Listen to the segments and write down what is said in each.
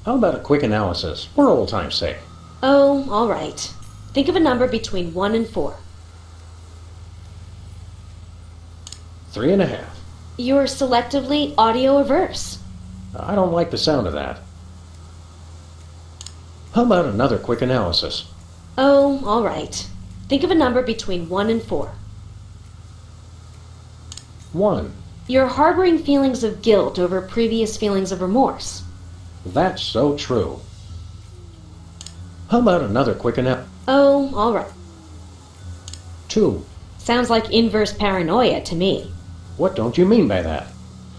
How about a quick analysis, for old time's sake? Oh, all right. Think of a number between 1 and 4. 3.5. You're selectively audio averse. I don't like the sound of that. How about another quick analysis? Oh, all right. Think of a number between 1 and 4. 1. You're harboring feelings of guilt over previous feelings of remorse. That's so true. How about another quick analysis? Oh, all right. 2. Sounds like inverse paranoia to me. What don't you mean by that?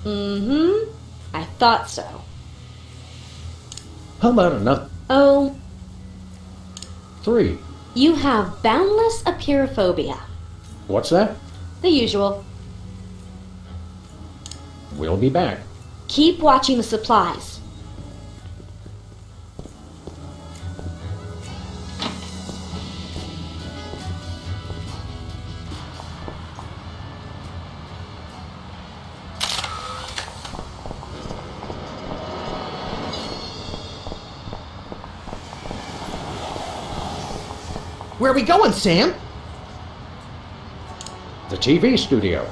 Mm-hmm. I thought so. How about another? Oh, 3. you have boundless apeirophobia. What's that? The usual. We'll be back. Keep watching the supplies. Where are we going, Sam? The TV studio.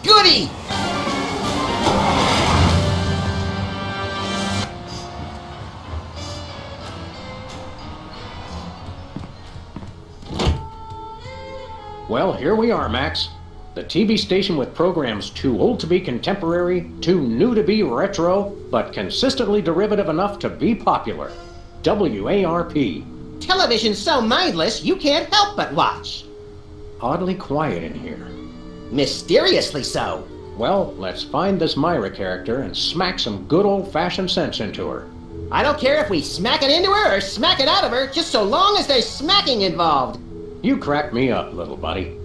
Goody! Well, here we are, Max. The TV station with programs too old to be contemporary, too new to be retro, but consistently derivative enough to be popular. WARP. Television's so mindless, you can't help but watch. Oddly quiet in here. Mysteriously so. Well, let's find this Myra character and smack some good old-fashioned sense into her. I don't care if we smack it into her or smack it out of her, just so long as there's smacking involved. You crack me up, little buddy.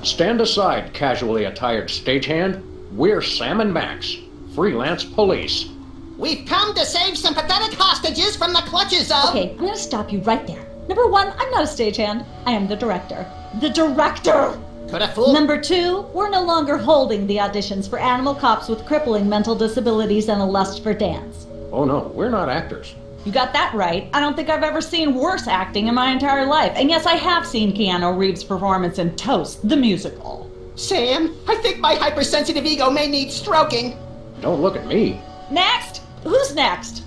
Stand aside, casually attired stagehand. We're Sam and Max, freelance police. We've come to save some pathetic hostages from the clutches of... Okay, I'm gonna stop you right there. Number 1, I'm not a stagehand. I am the director. The director! Could have fooled... Number 2, we're no longer holding the auditions for animal cops with crippling mental disabilities and a lust for dance. Oh no, we're not actors. You got that right. I don't think I've ever seen worse acting in my entire life. And yes, I have seen Keanu Reeves' performance in Toast, the musical. Sam, I think my hypersensitive ego may need stroking. Don't look at me. Next! Who's next?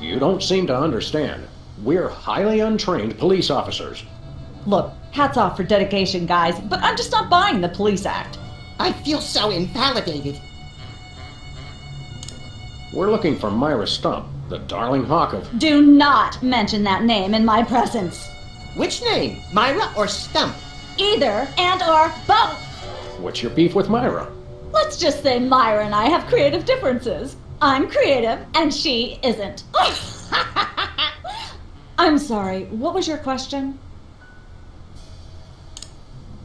You don't seem to understand. We're highly untrained police officers. Look, hats off for dedication, guys, but I'm just not buying the police act. I feel so invalidated. We're looking for Myra Stump, the darling hawk of... Do not mention that name in my presence. Which name, Myra or Stump? Either and or both. What's your beef with Myra? Let's just say Myra and I have creative differences. I'm creative and she isn't. I'm sorry, what was your question?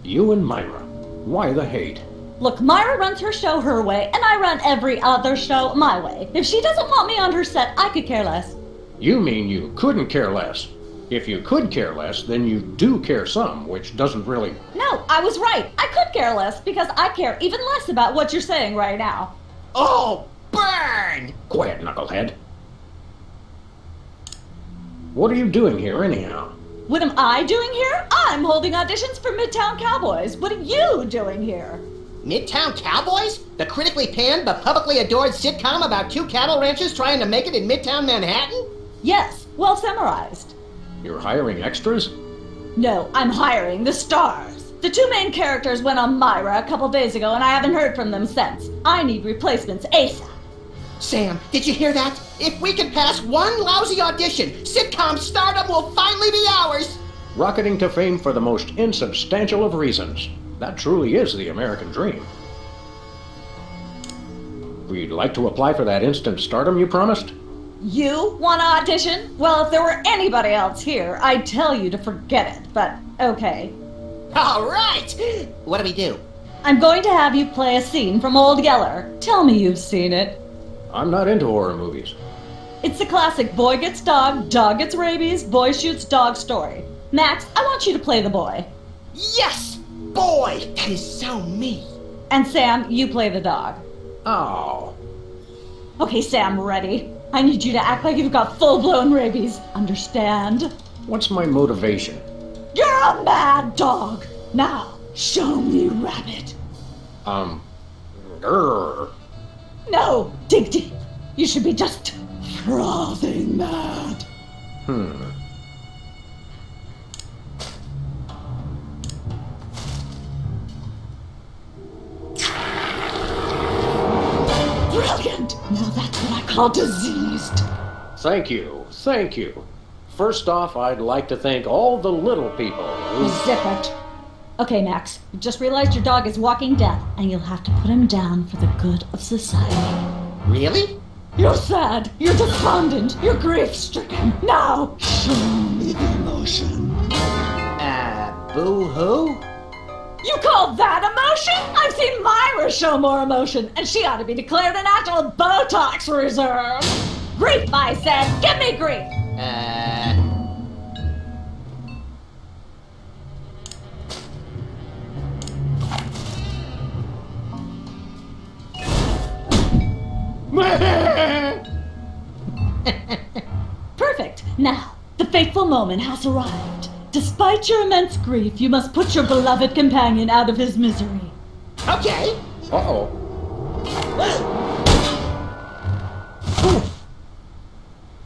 You and Myra. Why the hate? Look, Myra runs her show her way, and I run every other show my way. If she doesn't want me on her set, I could care less. You mean you couldn't care less? If you could care less, then you do care some, which doesn't really... No, I was right. I could care less, because I care even less about what you're saying right now. Oh, burn! Quiet, knucklehead. What are you doing here, anyhow? What am I doing here? I'm holding auditions for Midtown Cowboys. What are you doing here? Midtown Cowboys? The critically panned but publicly adored sitcom about two cattle ranchers trying to make it in Midtown Manhattan? Yes, well summarized. You're hiring extras? No, I'm hiring the stars. The two main characters went on Myra a couple days ago and I haven't heard from them since. I need replacements ASAP. Sam, did you hear that? If we can pass one lousy audition, sitcom stardom will finally be ours! Rocketing to fame for the most insubstantial of reasons. That truly is the American dream. We'd like to apply for that instant stardom you promised? You want to audition? Well, if there were anybody else here, I'd tell you to forget it, but okay. All right! What do we do? I'm going to have you play a scene from Old Yeller. Tell me you've seen it. I'm not into horror movies. It's the classic boy gets dog, dog gets rabies, boy shoots dog story. Max, I want you to play the boy. Yes! Boy, that is so me. And Sam, you play the dog. Oh. Okay, Sam, ready? I need you to act like you've got full-blown rabies. Understand? What's my motivation? You're a mad dog. Now, show me Rabbit. Grr. No, dig deep. You should be just frothing mad. Brilliant! Now that's what I call diseased. Thank you. Thank you. First off, I'd like to thank all the little people who... Zip it. Okay, Max, you've just realized your dog is walking death, and you'll have to put him down for the good of society. Really? You're sad, you're despondent, you're grief-stricken. Now, show me the emotion. Boo-hoo? You call that emotion? I've seen Myra show more emotion, and she ought to be declared a national Botox reserve. Grief, I said. Give me grief. Perfect. Now, the fateful moment has arrived. Despite your immense grief, you must put your beloved companion out of his misery. Okay. Uh-oh.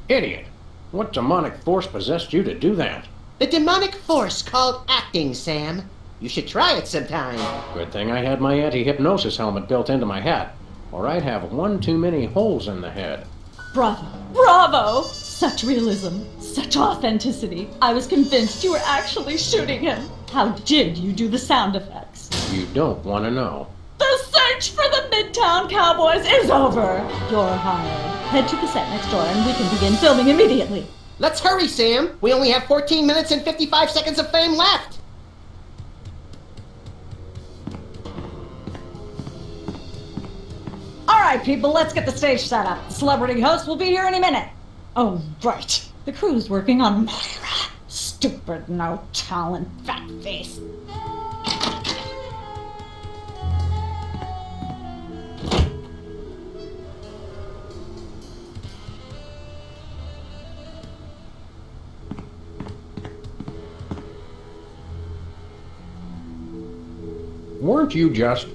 Idiot. What demonic force possessed you to do that? The demonic force called acting, Sam. You should try it sometime. Good thing I had my anti-hypnosis helmet built into my hat, or I'd have one too many holes in the head. Bravo. Bravo! Such realism, such authenticity. I was convinced you were actually shooting him. How did you do the sound effects? You don't want to know. The search for the Midtown Cowboys is over. You're hired. Head to the set next door and we can begin filming immediately. Let's hurry, Sam. We only have 14 minutes and 55 seconds of fame left. All right, people, let's get the stage set up. The celebrity host will be here any minute. Oh, right. The crew's working on Myra. Stupid, no talent, fat face. Weren't you just...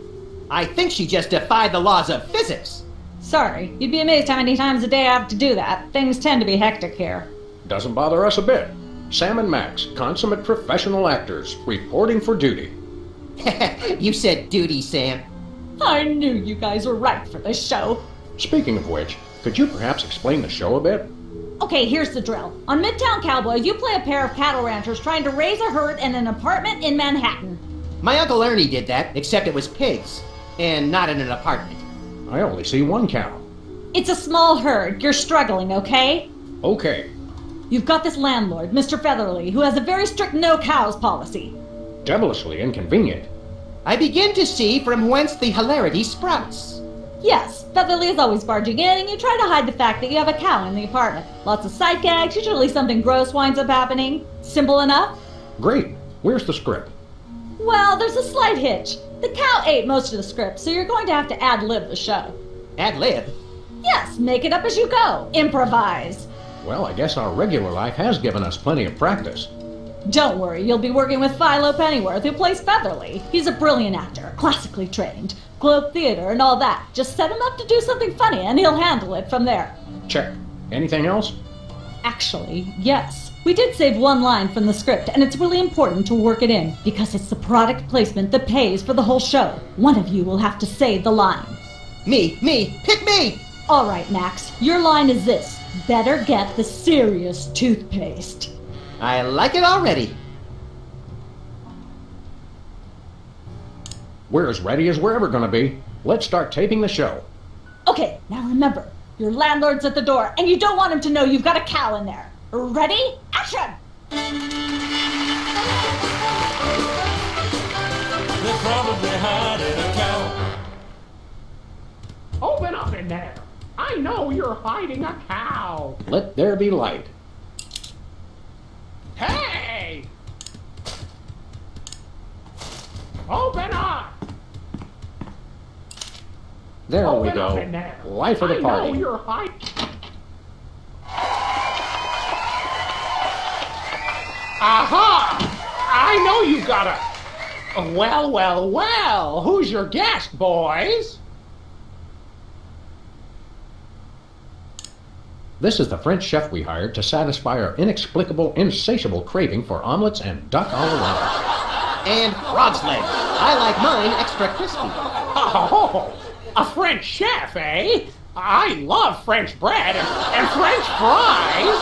I think she just defied the laws of physics. Sorry, you'd be amazed how many times a day I have to do that. Things tend to be hectic here. Doesn't bother us a bit. Sam and Max, consummate professional actors, reporting for duty. You said duty, Sam. I knew you guys were right for this show. Speaking of which, could you perhaps explain the show a bit? Okay, here's the drill. On Midtown Cowboys, you play a pair of cattle ranchers trying to raise a herd in an apartment in Manhattan. My Uncle Ernie did that, except it was pigs, and not in an apartment. I only see one cow. It's a small herd. You're struggling, okay? Okay. You've got this landlord, Mr. Featherly, who has a very strict no cows policy. Devilishly inconvenient. I begin to see from whence the hilarity sprouts. Yes, Featherly is always barging in, and you try to hide the fact that you have a cow in the apartment. Lots of sight gags, usually something gross winds up happening. Simple enough? Great. Where's the script? Well, there's a slight hitch. The cow ate most of the script, so you're going to have to ad-lib the show. Ad-lib? Yes, make it up as you go. Improvise. Well, I guess our regular life has given us plenty of practice. Don't worry, you'll be working with Philo Pennyworth, who plays Featherly. He's a brilliant actor, classically trained, Globe Theater and all that. Just set him up to do something funny, and he'll handle it from there. Check. Anything else? Actually, yes. We did save one line from the script, and it's really important to work it in, because it's the product placement that pays for the whole show. One of you will have to say the line. Me, pick me! All right, Max, your line is this. Better get the serious toothpaste. I like it already. We're as ready as we're ever gonna be. Let's start taping the show. Okay, now remember, your landlord's at the door, and you don't want him to know you've got a cow in there. Ready? Action! They're probably hiding a cow. Open up in there! I know you're hiding a cow! Let there be light. Hey! There we Open go. up in there. Life of the I party. know you're hiding. Aha! I know you got a... Well, well, well. Who's your guest, boys? This is the French chef we hired to satisfy our inexplicable, insatiable craving for omelets and duck a la Rana. And frog's legs. I like mine extra crispy. Oh, a French chef, eh? I love French bread and French fries.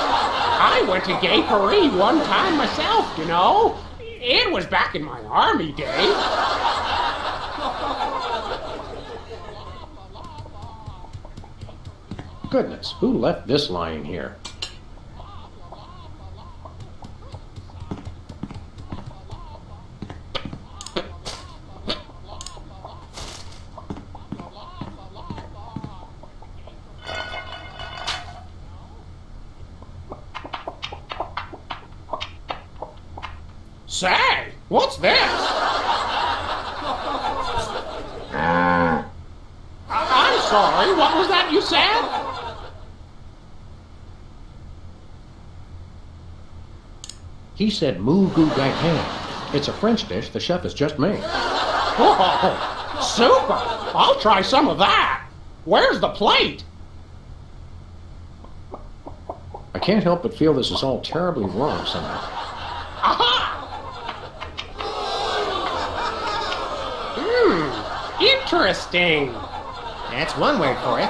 I went to Gay Paris one time myself, you know. It was back in my army days. Goodness, who left this lying here? Say, what's this? I'm sorry, what was that you said? He said Moo Goo Gai Pan. It's a French dish the chef has just made. Oh, super! I'll try some of that. Where's the plate? I can't help but feel this is all terribly wrong somehow. Aha! Interesting. That's one word for it.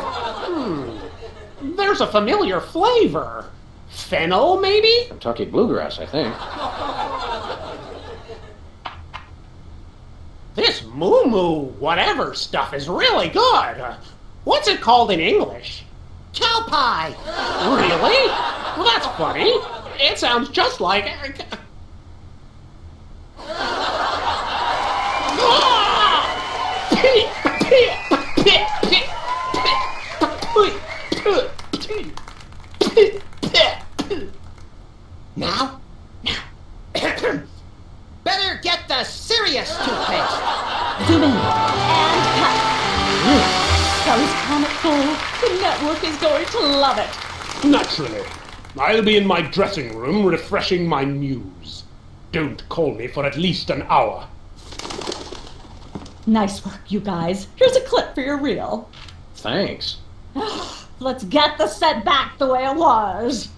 There's a familiar flavor. Fennel, maybe? Kentucky bluegrass, I think. This moo moo whatever stuff is really good. What's it called in English? Cow pie. Really? Well, that's funny. It sounds just like... Now? Better get the serious toothpaste. Zoom in and cut. That was comic gold. The network is going to love it. Naturally. I'll be in my dressing room refreshing my news. Don't call me for at least an hour. Nice work, you guys. Here's a clip for your reel. Thanks. Let's get the set back the way it was.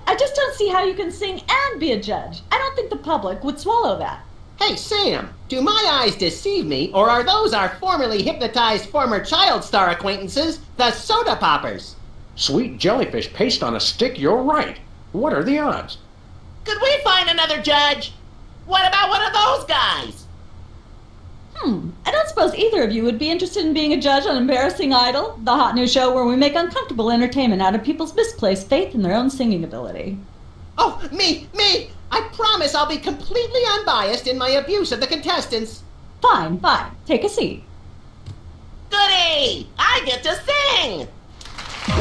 I just don't see how you can sing and be a judge. I don't think the public would swallow that. Hey, Sam, do my eyes deceive me, or are those our formerly hypnotized former child star acquaintances, the Soda Poppers? Sweet jellyfish paste on a stick, you're right. What are the odds? Could we find another judge? What about one of those guys? I don't suppose either of you would be interested in being a judge on Embarrassing Idol, the hot new show where we make uncomfortable entertainment out of people's misplaced faith in their own singing ability. Oh, me! I promise I'll be completely unbiased in my abuse of the contestants. Fine. Take a seat. Goody! I get to sing!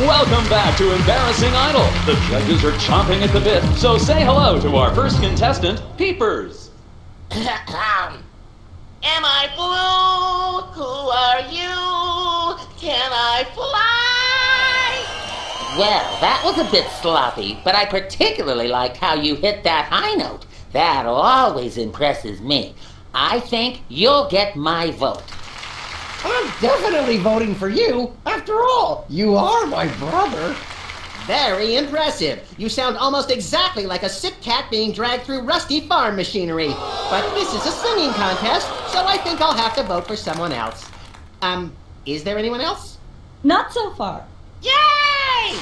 Welcome back to Embarrassing Idol. The judges are chomping at the bit, so say hello to our first contestant, Peepers. Am I blue? Who are you? Can I fly? Well, that was a bit sloppy, but I particularly liked how you hit that high note. That always impresses me. I think you'll get my vote. I'm definitely voting for you. After all, you are my brother. Very impressive. You sound almost exactly like a sick cat being dragged through rusty farm machinery. But this is a singing contest, so I think I'll have to vote for someone else. Is there anyone else? Not so far. Yay!